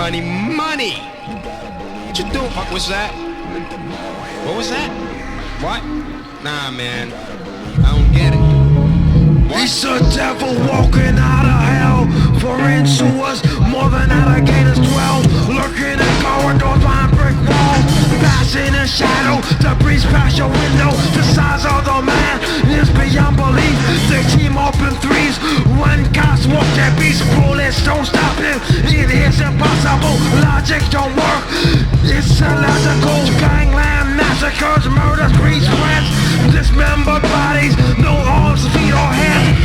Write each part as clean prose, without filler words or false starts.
money, money. What you doing? What was that? What was that? What? Nah, man. I don't get it. He's a devil walking out of hell. For into us, more than alligators dwell. Lurking in corridors behind brick walls. Passing in shadow, the breeze past your window. The size of the man is beyond belief. They team up in threes. When cops walk their beats, bullets don't stop him. It is impossible, logic don't work. It's illogical, gangland massacres, murders, breeds friends. Dismembered bodies, no arms, feet or hands.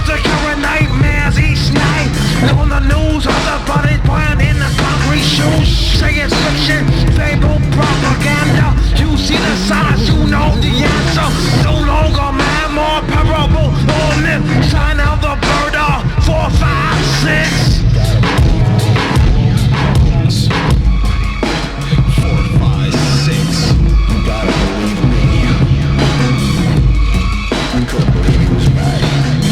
Recurring nightmares each night. On the news, other bodies playing in the concrete shoes. Say it's fiction, fable, propaganda. You see the signs, you know the answer. No longer man, more parable or myth. Sign of the bird, 4, 5, 6. 4, 5, 6. You gotta believe me. I couldn't believe he was back.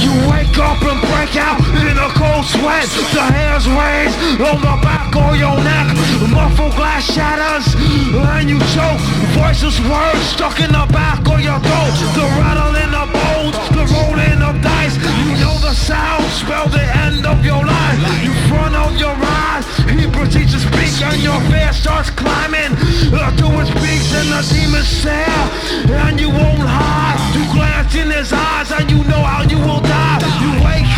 You wake up and break out in a cold sweat. The hairs raised on the back of your neck. Muffled glass shatters and you choke. Voices, words stuck in the back of your throat. The rattle in the bones, the rolling of dice. You know the sound, spell the end of your life. You front of your eyes, Hebrew teachers speak and your fear starts climbing. To its peaks and the demons stare, and you won't hide. You glance in his eyes and you know how you will die. You wake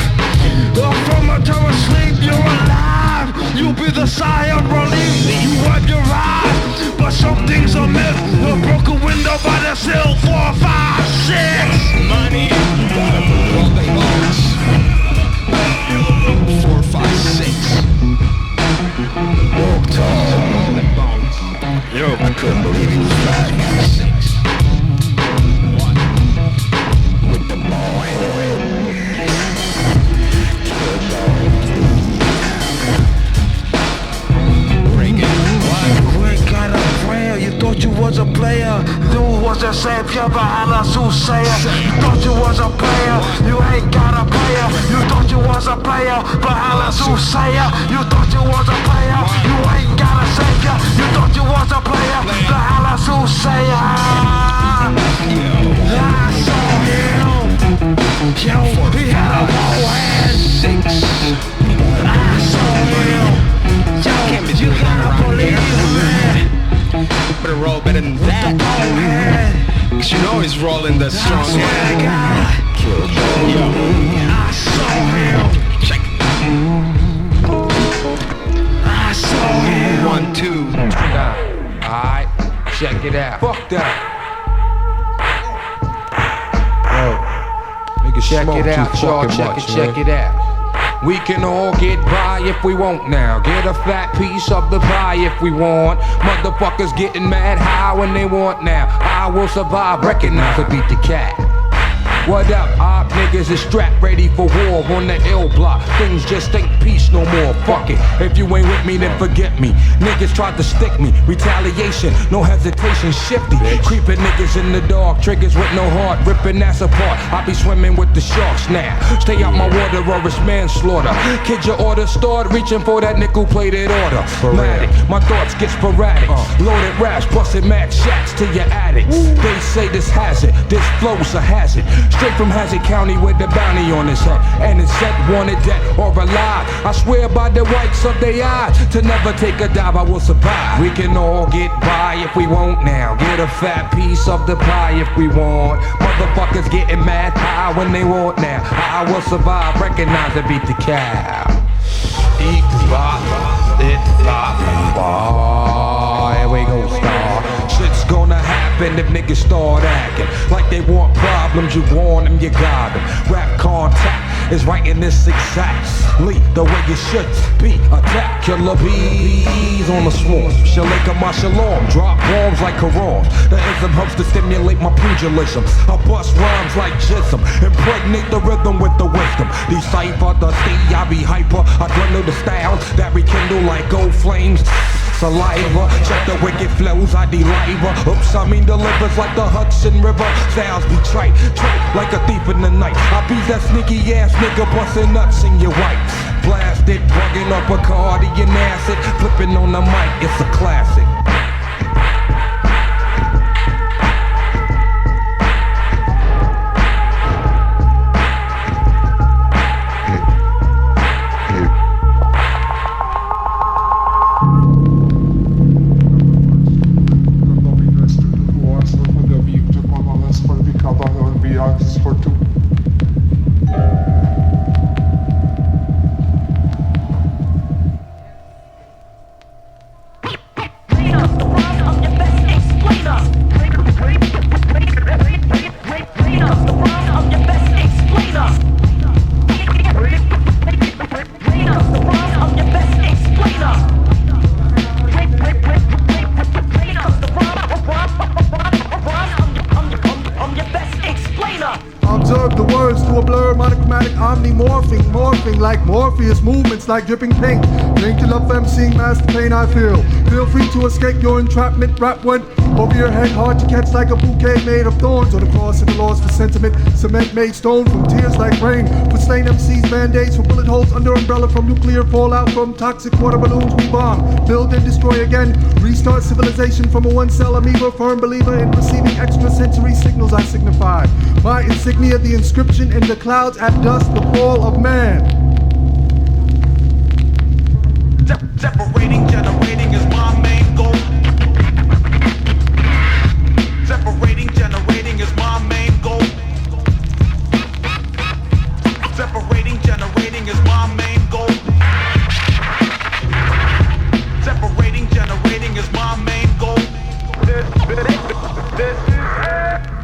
up from a terror sleep, you're alive. You'll be the sigh of relief. You wipe your eyes, but some things are myth. A broken window by the sill, 4, 5, 6. Money. All day long. 4, 5, 6. Walk tall. Yo, I couldn't believe he was back. 6. With the ball head. Break it. You ain't got a prayer, you thought you was a player. You was a savior behind a soothsayer. You thought you was a player, you ain't got a player. You thought you was a player behind a soothsayer. You thought you was a player, you ain't got a savior. You thought you was a player behind a soothsayer. I saw him, yo, he had a ball head. 6. I saw him, yo, you gotta believe me. Better roll better than that. Ball head. Cause you know he's rolling the strong I swear to one. God, I saw him. Check. I saw him. 1, 2. Alright, check it out. Fuck that. Yo, nigga, check it out, y'all. Check it out. We can all get by if we want now. Get a fat piece of the pie if we want. Motherfuckers getting mad high when they want now. I will survive, recognize or beat the cat. What up, op niggas is strapped ready for war on the ill block. Things just ain't peace no more, fuck it. If you ain't with me, then forget me. Niggas tried to stick me, retaliation, no hesitation, shifty. Creeping niggas in the dark, triggers with no heart, ripping ass apart. I be swimming with the sharks now. Stay out my water or it's manslaughter. Kid, your order start reaching for that nickel-plated order. Matic, my thoughts get sporadic. Loaded raps, busted mad shots to your addicts. They say this hazard, this flow's a hazard. Straight from Hazard County with the bounty on his head. And it's set, wanted, dead, or alive. I swear by the whites of their eyes, to never take a dive, I will survive. We can all get by if we want now. Get a fat piece of the pie if we want. Motherfuckers getting mad high when they want now. I will survive, recognize and beat the cow. Eat bop, it bop, bop. Here we go, star. Shit's gonna happen if niggas start acting like they want problems. You want them, you got them. Rap contact is right in this exactly the way you should be. Attack killer bees on the swarm. Shalika my shalom. Drop bombs like Qurans. The ism helps to stimulate my pugilism. I bust rhymes like jism. Impregnate the rhythm with the wisdom. Decipher the state, I be hyper. I dwindle the styles that rekindle like gold flames. Saliva, check the wicked flows, I deliver. Oops, I mean delivers like the Hudson River. Styles be trite like a thief in the night. I be that sneaky ass nigga busting nuts in your white. Blasted, bugging up Bacardi and acid. Flipping on the mic, it's a classic. Like Morpheus, movements like dripping paint. Drink till up emceeing mass the pain I feel. Feel free to escape your entrapment. Rap went over your head, hard to catch like a bouquet made of thorns. On the cross of the laws for sentiment, cement made stone from tears like rain. For slain MCs, band-aids for bullet holes under umbrella from nuclear fallout from toxic water balloons. We bomb, build and destroy again. Restart civilization from a one-cell amoeba. Firm believer in receiving extrasensory signals I signify. My insignia, the inscription in the clouds at dusk, the fall of man. Separating, generating is my main goal. Separating, generating is my main goal. Separating, generating is my main goal. Separating, generating is my main goal.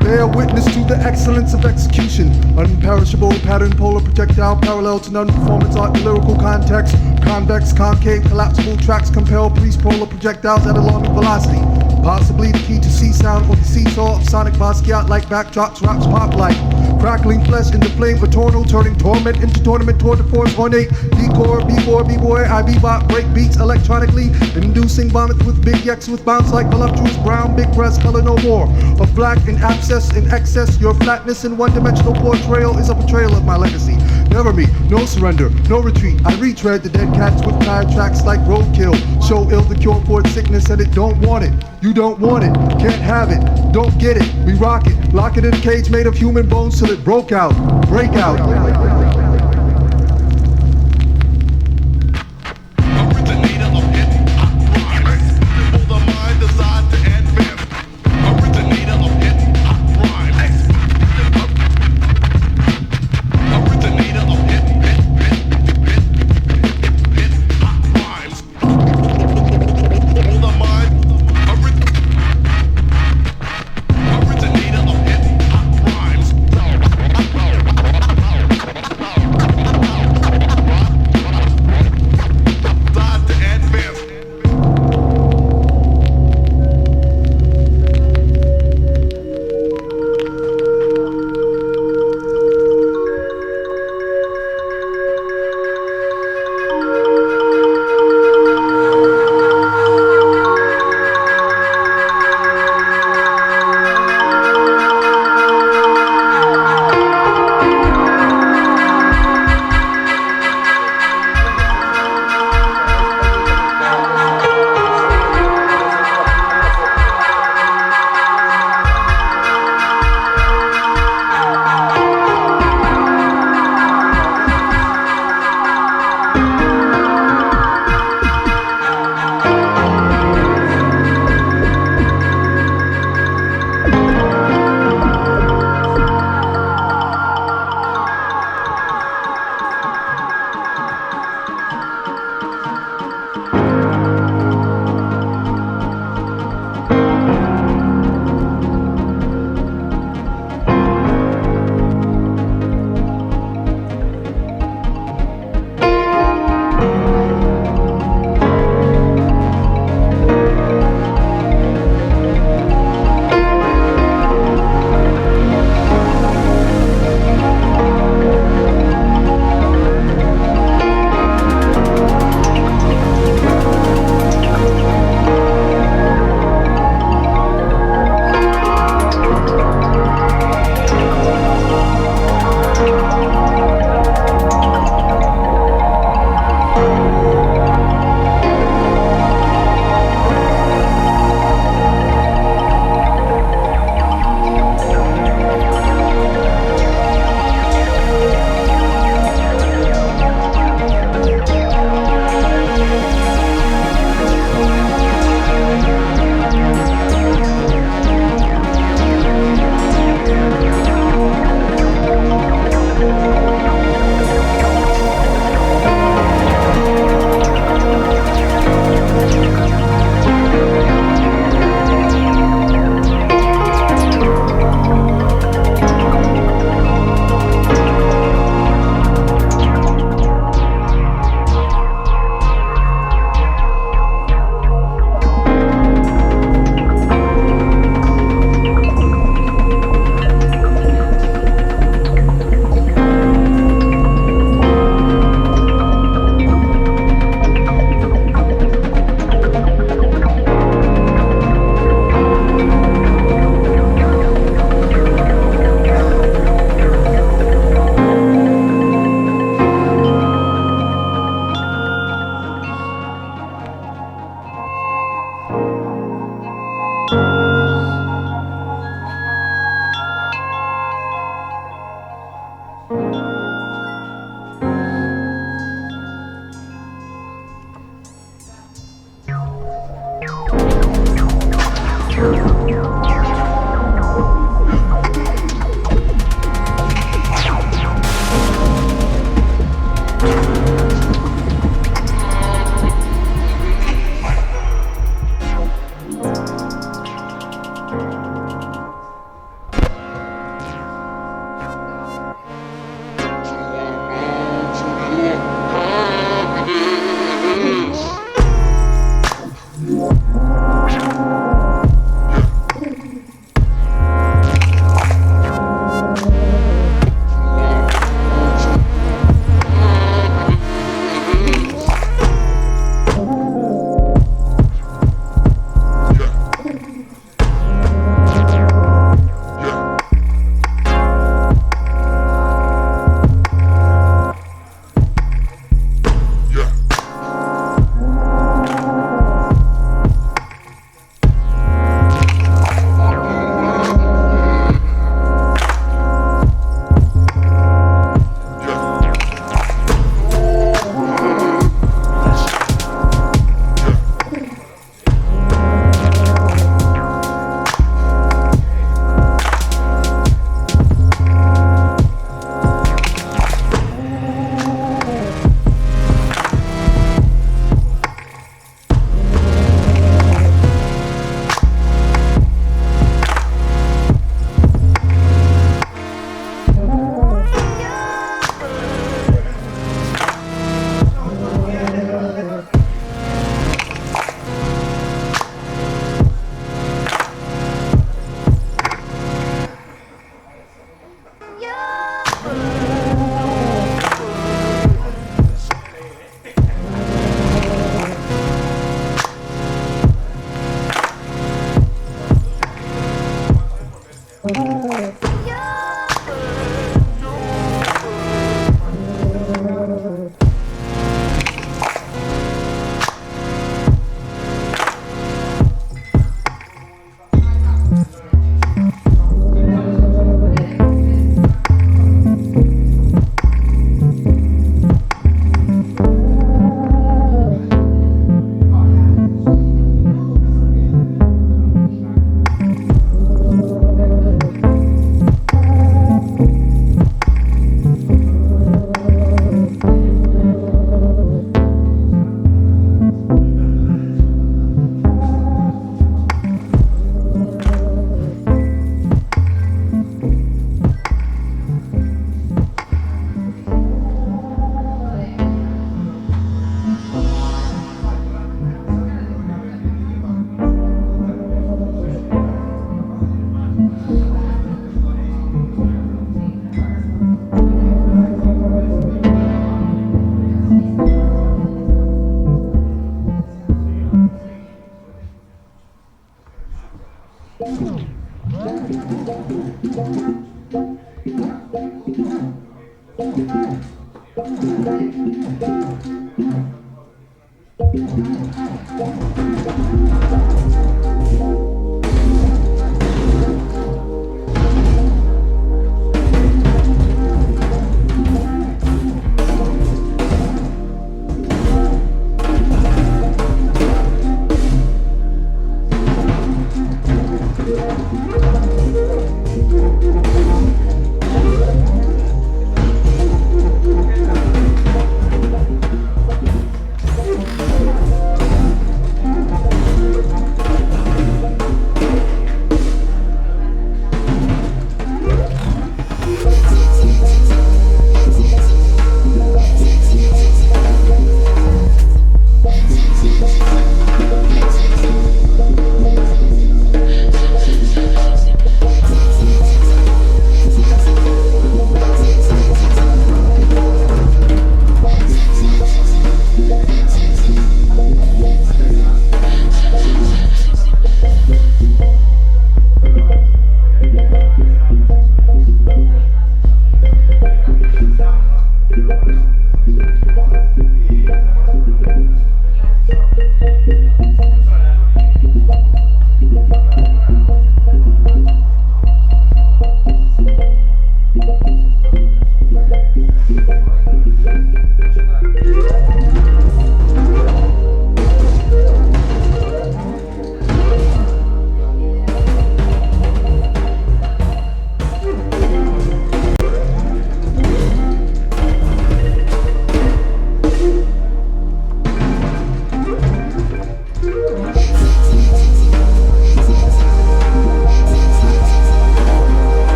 Bear witness to the excellence of execution. Unperishable pattern, polar projectile, parallel to non-performance art, lyrical context. Convex, concave, collapsible tracks compel priest polar projectiles at alarming velocity. Possibly the key to C-sound or the seesaw of sonic Basquiat like backdrops, raps pop like crackling flesh into flame eternal, turning torment into tournament toward the force ornate. Decor, B-boy, B-boy, I bebop, break beats electronically, inducing vomit with big X with bounce like voluptuous brown, big breast, color no more. Of black in abscess, in excess, your flatness in one-dimensional portrayal is a portrayal of my legacy. Never me, no surrender, no retreat. I retread the dead cats with tire tracks like roadkill. Show ill the cure for its sickness and it don't want it. You don't want it, can't have it, don't get it. We rock it, lock it in a cage made of human bones till it broke out, break out.